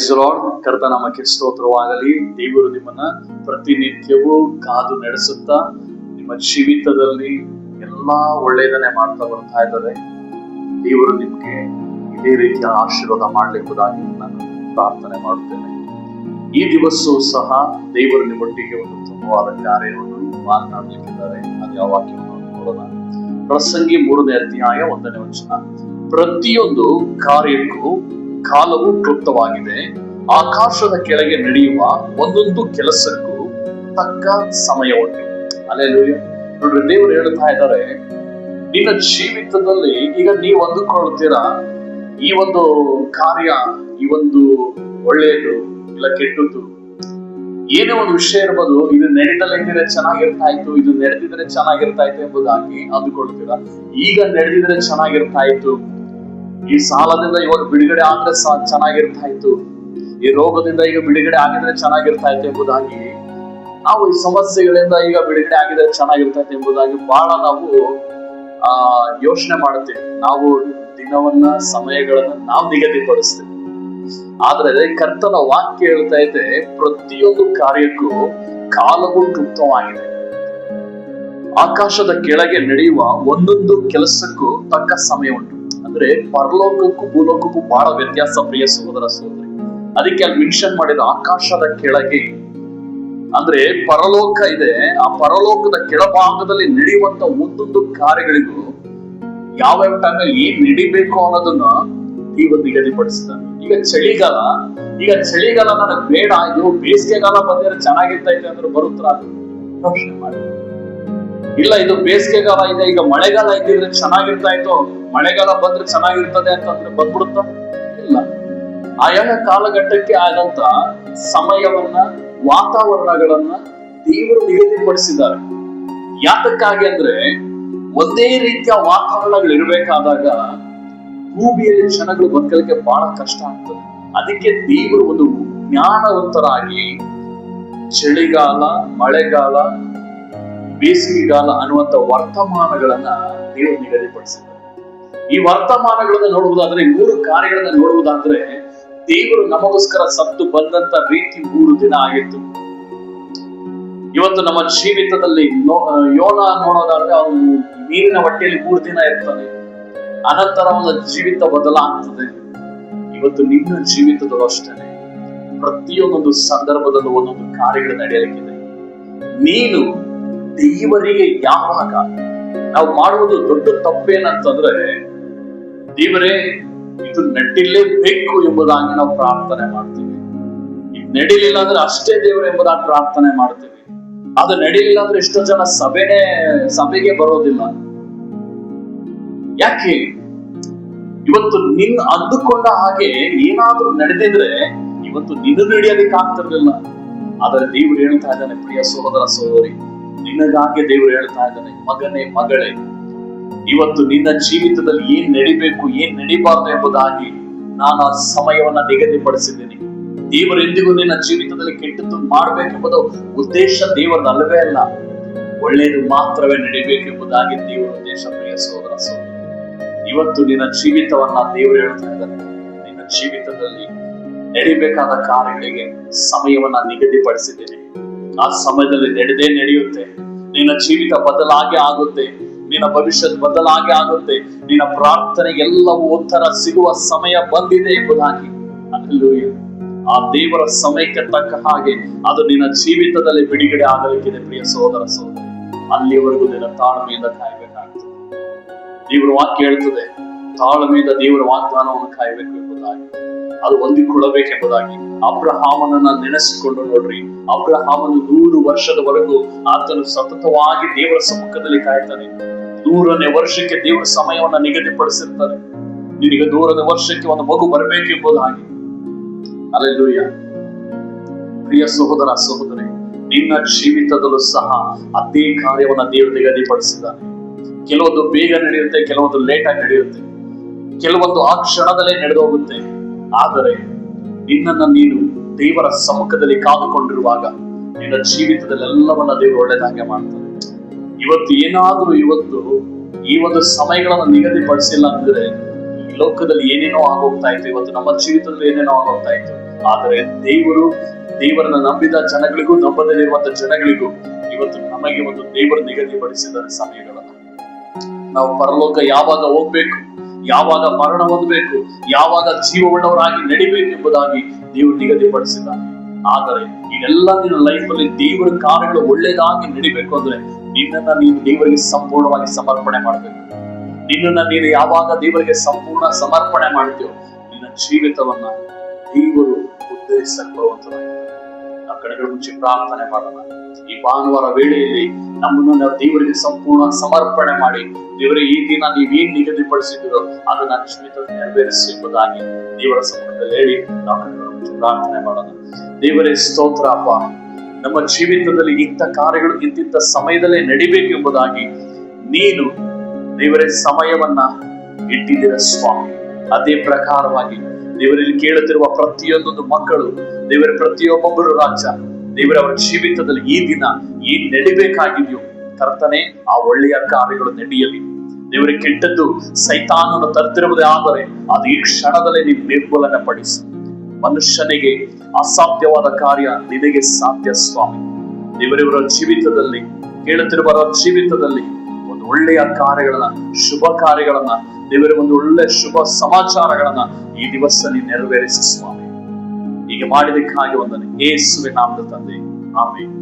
Price the lord. ಕರ್ತನಾಮಕ್ಕೆ ಸ್ತೋತ್ರವಾಗಲಿ. ದೇವರು ನಿಮ್ಮನ್ನ ಪ್ರತಿನಿತ್ಯವೂ ಕಾದು ನಡೆಸುತ್ತಾ ನಿಮ್ಮ ಜೀವಿತದಲ್ಲಿ ಎಲ್ಲಾ ಒಳ್ಳೆಯದನ್ನೇ ಮಾಡ್ತಾ ಬರ್ತಾ ಇದ್ದಾರೆ. ದೇವರು ನಿಮ್ಗೆ ಇದೇ ರೀತಿಯ ಆಶೀರ್ವಾದ ಮಾಡಲಿಕ್ಕುದಾಗಿ ನಾನು ಪ್ರಾರ್ಥನೆ ಮಾಡುತ್ತೇನೆ. ಈ ದಿವಸವೂ ಸಹ ದೇವರು ನಿಮ್ಮೊಟ್ಟಿಗೆ ಒಂದು ಉತ್ತಮವಾದ ಕಾರ್ಯವನ್ನು ಮಾತನಾಡಲಿಕ್ಕಿದ್ದಾರೆ. ಅದು ಯಾವ ವಾಕ್ಯವನ್ನು ನೋಡೋಣ. ಪ್ರಸಂಗಿ 3ನೇ ಅಧ್ಯಾಯ 1ನೇ ವಚನ. ಪ್ರತಿಯೊಂದು ಕಾರ್ಯಕ್ಕೂ ಕಾಲವು ಕ್ಲುಪ್ತವಾಗಿದೆ, ಆಕಾಶದ ಕೆಳಗೆ ನಡೆಯುವ ಒಂದೊಂದು ಕೆಲಸಕ್ಕೂ ತಕ್ಕ ಸಮಯ ಉಂಟು. ಹಲ್ಲೆಲೂಯಾ. ನೋಡ್ರಿ, ದೇವರು ಹೇಳ್ತಾ ಇದ್ದಾರೆ, ನಿನ್ನ ಜೀವಿತದಲ್ಲಿ ಈಗ ನೀವು ಅಂದುಕೊಳ್ಳುತ್ತೀರಾ ಈ ಒಂದು ಕಾರ್ಯ, ಈ ಒಂದು ಒಳ್ಳೆಯದು ಇಲ್ಲ ಕೆಟ್ಟದ್ದು, ಏನೇ ಒಂದು ವಿಷಯ ಇರ್ಬೋದು, ಇದು ನಡೆದಲ್ಲಿದ್ರೆ ಚೆನ್ನಾಗಿರ್ತಾ ಇತ್ತು, ಇದು ನಡೆದಿದ್ರೆ ಚೆನ್ನಾಗಿರ್ತಾ ಇತ್ತು ಎಂಬುದಾಗಿ ಅಂದುಕೊಳ್ತೀರಾ. ಈಗ ನಡೆದಿದ್ರೆ ಚೆನ್ನಾಗಿರ್ತಾ ಇತ್ತು, ಈ ಸಾಲದಿಂದ ಇವಾಗ ಬಿಡುಗಡೆ ಆದ್ರೆ ಚೆನ್ನಾಗಿರ್ತಾ ಇತ್ತು, ಈ ರೋಗದಿಂದ ಈಗ ಬಿಡುಗಡೆ ಆಗಿದ್ರೆ ಚೆನ್ನಾಗಿರ್ತಾ ಇತ್ತು ಎಂಬುದಾಗಿ, ನಾವು ಈ ಸಮಸ್ಯೆಗಳಿಂದ ಈಗ ಬಿಡುಗಡೆ ಆಗಿದ್ರೆ ಚೆನ್ನಾಗಿರ್ತಾ ಇತ್ತು ಎಂಬುದಾಗಿ ಬಹಳ ನಾವು ಯೋಚನೆ ಮಾಡುತ್ತೇವೆ. ನಾವು ದಿನವನ್ನ, ಸಮಯಗಳನ್ನ ನಾವು ನಿಗದಿಪಡಿಸ್ತೇವೆ. ಆದ್ರೆ ಕರ್ತನ ವಾಕ್ಯ ಹೇಳ್ತಾ ಇದೆ, ಪ್ರತಿಯೊಂದು ಕಾರ್ಯಕ್ಕೂ ಕಾಲವು ಕ್ಲುಪ್ತವಾಗಿದೆ, ಆಕಾಶದ ಕೆಳಗೆ ನಡೆಯುವ ಒಂದೊಂದು ಕೆಲಸಕ್ಕೂ ತಕ್ಕ ಸಮಯ ಉಂಟು. ಅಂದ್ರೆ ಪರಲೋಕಕ್ಕೂ ಭೂಲೋಕಕ್ಕೂ ಬಹಳ ವ್ಯತ್ಯಾಸ, ಪ್ರಿಯ ಸಹೋದರ ಸಹೋದರಿ. ಅದಕ್ಕೆ ಅಲ್ಲಿ ಮೆನ್ಷನ್ ಮಾಡಿದ ಆಕಾಶದ ಕೆಳಗೆ ಅಂದ್ರೆ ಪರಲೋಕ ಇದೆ, ಆ ಪರಲೋಕದ ಕೆಳಭಾಗದಲ್ಲಿ ನಡೆಯುವಂತ ಒಂದೊಂದು ಕಾರ್ಯಗಳಿಗೂ ಯಾವ್ಯಾವ ಟೈಮಲ್ಲಿ ಏನ್ ನಡಿಬೇಕು ಅನ್ನೋದನ್ನ ದೇವರು ನಿಗದಿಪಡಿಸಿದ್ದಾನೆ. ಈಗ ಚಳಿಗಾಲ ನನಗೆ ಬೇಡ, ಇದು ಬೇಸಿಗೆಗಾಲ ಬಂದ್ರೆ ಚೆನ್ನಾಗಿರ್ತಾ ಇದೆ ಅಂದ್ರೆ ಬರುತ್ತಾ? ಯೋಚನೆ ಮಾಡಿ. ಇಲ್ಲ, ಇದು ಬೇಸಿಗೆಗಾಲ ಇದೆ, ಈಗ ಮಳೆಗಾಲ ಇದ್ದಿದ್ರೆ ಚೆನ್ನಾಗಿರ್ತಾ ಇತ್ತು, ಮಳೆಗಾಲ ಬಂದ್ರೆ ಚೆನ್ನಾಗಿರ್ತದೆ ಅಂತಂದ್ರೆ ಬಂದ್ಬಿಡುತ್ತ? ಇಲ್ಲ. ಆಯಾ ಕಾಲಘಟ್ಟಕ್ಕೆ ಆದಂತ ಸಮಯವನ್ನ, ವಾತಾವರಣಗಳನ್ನ ದೇವರು ನಿಗದಿಪಡಿಸಿದ್ದಾರೆ. ಯಾತಕ್ಕಾಗಿ ಅಂದ್ರೆ ಒಂದೇ ರೀತಿಯ ವಾತಾವರಣಗಳು ಇರಬೇಕಾದಾಗ ಭೂಮಿಯಲ್ಲಿ ಜನಗಳು ಬದುಕಲಿಕ್ಕೆ ಬಹಳ ಕಷ್ಟ ಆಗ್ತದೆ. ಅದಕ್ಕೆ ದೇವರು ಒಂದು ಜ್ಞಾನವಂತರಾಗಿ ಚಳಿಗಾಲ, ಮಳೆಗಾಲ, ಬೇಸಿಗೆಗಾಲ ಅನ್ನುವಂತ ವರ್ತಮಾನಗಳನ್ನ ದೇವರು ನಿಗದಿಪಡಿಸಿದ್ದಾರೆ. ಈ ವರ್ತಮಾನಗಳನ್ನ ನೋಡುವುದಾದ್ರೆ, 3 ಕಾರ್ಯಗಳನ್ನ ನೋಡುವುದಾದ್ರೆ, ದೇವರು ನಮಗೋಸ್ಕರ ಸತ್ತು ಬಂದಂತ ರೀತಿ 3 ದಿನ ಆಗಿತ್ತು. ಇವತ್ತು ನಮ್ಮ ಜೀವಿತದಲ್ಲಿ ಯೋನ ನೋಡೋದಾದ್ರೆ, ಅವನು ನೀರಿನ ಹೊಟ್ಟೆಯಲ್ಲಿ 3 ದಿನ ಇರ್ತಾನೆ, ಅನಂತರ ಅವನ ಜೀವಿತ ಬದಲಾಗ್ತದೆ. ಇವತ್ತು ನಿನ್ನ ಜೀವಿತದಲ್ಲೂ ಅಷ್ಟೇ ಪ್ರತಿಯೊಂದೊಂದು ಸಂದರ್ಭದಲ್ಲೂ ಒಂದೊಂದು ಕಾರ್ಯಗಳು ನಡೆಯಲಿಕ್ಕಿದೆ. ನೀನು ದೇವರಿಗೆ ಯಾವಾಗ ನಾವು ಮಾಡುವುದು ದೊಡ್ಡ ತಪ್ಪೇನಂತಂದ್ರೆ, ದೇವರೇ ಇದು ನಡಿಲೇಬೇಕು ಎಂಬುದಾಗಿ ನಾವು ಪ್ರಾರ್ಥನೆ ಮಾಡ್ತೀವಿ. ಇದು ನಡೀಲಿಲ್ಲ ಅಂದ್ರೆ ಅಷ್ಟೇ ದೇವರು ಎಂಬುದಾಗಿ ಪ್ರಾರ್ಥನೆ ಮಾಡ್ತೀವಿ. ಅದು ನಡೀಲಿಲ್ಲ ಅಂದ್ರೆ ಎಷ್ಟೋ ಜನ ಸಭೆಗೆ ಬರೋದಿಲ್ಲ. ಯಾಕೆ? ಇವತ್ತು ನಿನ್ ಅಂದುಕೊಂಡ ಹಾಗೆ ಏನಾದ್ರೂ ನಡೆದಿದ್ರೆ ಇವತ್ತು ನಿನ್ನ ನಡೆಯೋದಕ್ಕೆ ಆಗ್ತಿರ್ಲಿಲ್ಲ. ಆದರೆ ದೇವರು ಹೇಳ್ತಾ ಇದ್ದಾನೆ, ಪ್ರಿಯ ಸಹೋದರ ಸಹೋದರಿ, ನಿನಗಾಗಿ ದೇವರು ಹೇಳ್ತಾ ಇದ್ದಾನೆ, ಮಗನೇ, ಮಗಳೇ, ಇವತ್ತು ನಿನ್ನ ಜೀವಿತದಲ್ಲಿ ಏನ್ ನಡಿಬೇಕು, ಏನ್ ನಡಿಬಾರ್ದು ಎಂಬುದಾಗಿ ನಾನು ಆ ಸಮಯವನ್ನ ನಿಗದಿಪಡಿಸಿದ್ದೀನಿ. ದೇವರು ಎಂದಿಗೂ ನಿನ್ನ ಜೀವಿತದಲ್ಲಿ ಕೆಟ್ಟದ್ದು ಮಾಡ್ಬೇಕೆಂಬುದು ಉದ್ದೇಶ ದೇವರದಲ್ಲವೇ ಅಲ್ಲ. ಒಳ್ಳೆಯದು ಮಾತ್ರವೇ ನಡಿಬೇಕೆಂಬುದಾಗಿ ದೇವರ ಉದ್ದೇಶ. ಪ್ರಿಯ ಸಹೋದರ ಸಹೋದರಿ, ಇವತ್ತು ನಿನ್ನ ಜೀವಿತವನ್ನ ದೇವರು ಹೇಳ್ತಾ ಇದ್ದಾನೆ, ನಿನ್ನ ಜೀವಿತದಲ್ಲಿ ನಡಿಬೇಕಾದ ಕಾರ್ಯಗಳಿಗೆ ಸಮಯವನ್ನ ನಿಗದಿಪಡಿಸಿದ್ದೇನೆ. ಆ ಸಮಯದಲ್ಲಿ ನಡೆಯುತ್ತೆ. ನಿನ್ನ ಜೀವಿತ ಬದಲಾಗಿ ಆಗುತ್ತೆ, ನಿನ್ನ ಭವಿಷ್ಯದ ಬದಲಾಗಿ ಆಗುತ್ತೆ, ನಿನ್ನ ಪ್ರಾರ್ಥನೆಗೆಲ್ಲವೂ ಉತ್ತರ ಸಿಗುವ ಸಮಯ ಬಂದಿದೆ ಎಂಬುದಾಗಿ. ಹಲ್ಲೆಲೂಯಾ. ಆ ದೇವರ ಸಮಯಕ್ಕೆ ತಕ್ಕ ಹಾಗೆ ಅದು ನಿನ್ನ ಜೀವಿತದಲ್ಲಿ ಬಿಡುಗಡೆ ಆಗಲಿಕ್ಕಿದೆ. ಪ್ರಿಯ ಸಹೋದರ ಸಹೋದರಿ, ಅಲ್ಲಿವರೆಗೂ ನಿನ್ನ ತಾಳ್ಮೆಯಿಂದ ಕಾಯಬೇಕಾಗ್ತದೆ. ದೇವರ ವಾಕ್ಯ ಹೇಳ್ತದೆ, ತಾಳ್ಮೆಯಿಂದ ದೇವರ ವಾಗ್ದಾನವನ್ನು ಕಾಯಬೇಕು ಎಂಬುದಾಗಿ, ಅದು ಹೊಂದಿಕೊಳ್ಳಬೇಕೆಂಬುದಾಗಿ. ಅಬ್ರಹಾಮನನ್ನ ನೆನೆಸಿಕೊಂಡು ನೋಡ್ರಿ, ಅಬ್ರಹಾಮನು 100 ವರ್ಷದವರೆಗೂ ಆತನು ಸತತವಾಗಿ ದೇವರ ಸಮ್ಮುಖದಲ್ಲಿ ಕಾಯ್ತಾನೆ. 100ನೇ ವರ್ಷಕ್ಕೆ ದೇವರ ಸಮಯವನ್ನ ನಿಗದಿಪಡಿಸಿರ್ತಾರೆ. ನಿನಗೆ 100ನೇ ವರ್ಷಕ್ಕೆ ಒಂದು ಮಗು ಬರಬೇಕೆಂಬುದಾಗಿ. ಹಲ್ಲೆಲೂಯಾ. ಪ್ರಿಯ ಸಹೋದರ ಸಹೋದರಿ, ನಿನ್ನ ಜೀವಿತದಲ್ಲೂ ಸಹ ಅದೇ ಕಾರ್ಯವನ್ನ ದೇವರು ನಿಗದಿಪಡಿಸಿದ್ದಾನೆ. ಕೆಲವೊಂದು ಬೇಗ ನಡೆಯುತ್ತೆ, ಕೆಲವೊಂದು ಲೇಟ್ ಆಗಿ ನಡೆಯುತ್ತೆ, ಕೆಲವೊಂದು ಆ ಕ್ಷಣದಲ್ಲೇ ನಡೆದೋಗುತ್ತೆ. ಆದರೆ ನಿನ್ನನ್ನ ನೀನು ದೇವರ ಸಮ್ಮುಖದಲ್ಲಿ ಕಾದುಕೊಂಡಿರುವಾಗ ನಿನ್ನ ಜೀವಿತದಲ್ಲಿ ಎಲ್ಲವನ್ನ ದೇವರು ಒಳ್ಳೆದಾಗೆ ಮಾಡ್ತಾನೆ. ಇವತ್ತು ಈ ಒಂದು ಸಮಯಗಳನ್ನ ನಿಗದಿಪಡಿಸಿಲ್ಲ ಅಂದ್ರೆ ಈ ಲೋಕದಲ್ಲಿ ಏನೇನೋ ಆಗೋಗ್ತಾ ಇತ್ತು. ಇವತ್ತು ನಮ್ಮ ಜೀವಿತದಲ್ಲಿ ಏನೇನೋ ಆಗೋಗ್ತಾ ಇತ್ತು. ಆದರೆ ದೇವರನ್ನ ನಂಬಿದ ಜನಗಳಿಗೂ ನಂಬದಲ್ಲಿರುವಂತಹ ಜನಗಳಿಗೂ ಇವತ್ತು ನಮಗೆ ಒಂದು ದೇವರು ನಿಗದಿಪಡಿಸಿದ ಸಮಯಗಳನ್ನ ನಾವು ಪರಲೋಕ ಯಾವಾಗ ಹೋಗ್ಬೇಕು, ಯಾವಾಗ ಮರಣ ಹೊಂದಬೇಕು, ಯಾವಾಗ ಜೀವವುಳ್ಳವರಾಗಿ ನಡಿಬೇಕು ಎಂಬುದಾಗಿ ದೇವರು ನಿಗದಿಪಡಿಸಿದ್ದಾನೆ. ಆದರೆ ಇದೆಲ್ಲ ನಿನ್ನ ಲೈಫ್ ಅಲ್ಲಿ ದೇವರ ಕಾರ್ಯಗಳು ಒಳ್ಳೇದಾಗಿ ನಡಿಬೇಕು ಅಂದ್ರೆ ನಿನ್ನನ್ನ ನೀನು ದೇವರಿಗೆ ಸಂಪೂರ್ಣವಾಗಿ ಸಮರ್ಪಣೆ ಮಾಡಬೇಕು. ನಿನ್ನನ್ನ ನೀನು ಯಾವಾಗ ದೇವರಿಗೆ ಸಂಪೂರ್ಣ ಸಮರ್ಪಣೆ ಮಾಡ್ತೀಯೋ ನಿನ್ನ ಜೀವಿತವನ್ನ ದೇವರು ಉದ್ಧರಿಸಲ್ಪಡುವಂತರಾಗಿರ್ತಾರೆ. ನಾವು ಕಡೆಗಳ ಮುಂಚೆ ಪ್ರಾರ್ಥನೆ ಮಾಡೋಣ. ಈ ಭಾನುವಾರ ವೇಳೆಯಲ್ಲಿ ನಮ್ಮನ್ನು ನಾವು ದೇವರಿಗೆ ಸಂಪೂರ್ಣ ಸಮರ್ಪಣೆ ಮಾಡಿ, ದೇವರೇ ಈ ದಿನ ನೀವೇನ್ ನಿಗದಿಪಡಿಸಿದಿರೋ ಅದನ್ನ ಜೀವಿತದಲ್ಲಿ ನೆರವೇರಿಸಿ ಎಂಬುದಾಗಿ ದೇವರ ಸಮ್ಮುಖದಲ್ಲಿ ಹೇಳಿ ನಾವು ಕಡೆಗಳ ಮುಂಚೆ ಪ್ರಾರ್ಥನೆ ಮಾಡೋಣ. ದೇವರೇ ಸ್ತೋತ್ರ ಅಪ್ಪ, ನಮ್ಮ ಜೀವಿತದಲ್ಲಿ ಇಂಥ ಕಾರ್ಯಗಳು ಇಂತಿಂತ ಸಮಯದಲ್ಲೇ ನಡಿಬೇಕು ಎಂಬುದಾಗಿ ನೀನು ದೇವರೇ ಸಮಯವನ್ನ ಇಟ್ಟಿದ್ದೀರ ಸ್ವಾಮಿ. ಅದೇ ಪ್ರಕಾರವಾಗಿ ದೇವರಲ್ಲಿ ಕೇಳುತ್ತಿರುವ ಪ್ರತಿಯೊಂದೊಂದು ಮಕ್ಕಳು, ದೇವರ ಪ್ರತಿಯೊಬ್ಬೊಬ್ಬರು ರಾಜ, ದೇವರವರ ಜೀವಿತದಲ್ಲಿ ಈ ದಿನ ಏನ್ ನಡಿಬೇಕಾಗಿದೆಯೋ ಕರ್ತನೆ ಆ ಒಳ್ಳೆಯ ಕಾರ್ಯಗಳು ನಡೆಯಲಿ. ದೇವರ ಕೆಟ್ಟದ್ದು ಸೈತಾನನು ತರ್ತಿರುವುದೇ ಆದರೆ ಅದು ಈ ಕ್ಷಣದಲ್ಲೇ ನೀನು ನಿರ್ಮೂಲನೆ ಪಡಿಸು. ಮನುಷ್ಯನಿಗೆ ಅಸಾಧ್ಯವಾದ ಕಾರ್ಯ ನಿನಗೆ ಸಾಧ್ಯ ಸ್ವಾಮಿ. ದೇವರವರ ಜೀವಿತದಲ್ಲಿ ಕೇಳುತ್ತಿರುವವರ ಜೀವಿತದಲ್ಲಿ ಒಂದು ಒಳ್ಳೆಯ ಕಾರ್ಯಗಳನ್ನ, ಶುಭ ಕಾರ್ಯಗಳನ್ನ, ದೇವರ ಒಂದು ಒಳ್ಳೆ ಶುಭ ಸಮಾಚಾರಗಳನ್ನ ಈ ದಿವಸ ನೀನು ನೆರವೇರಿಸಿ ಸ್ವಾಮಿ. ಹೀಗೆ ಮಾಡಿದಕ್ಕಾಗಿ ವಂದನೆ. ಯೇಸುವಿನ ನಾಮದಲ್ಲಿ ತಂದೆ, ಆಮೆನ್.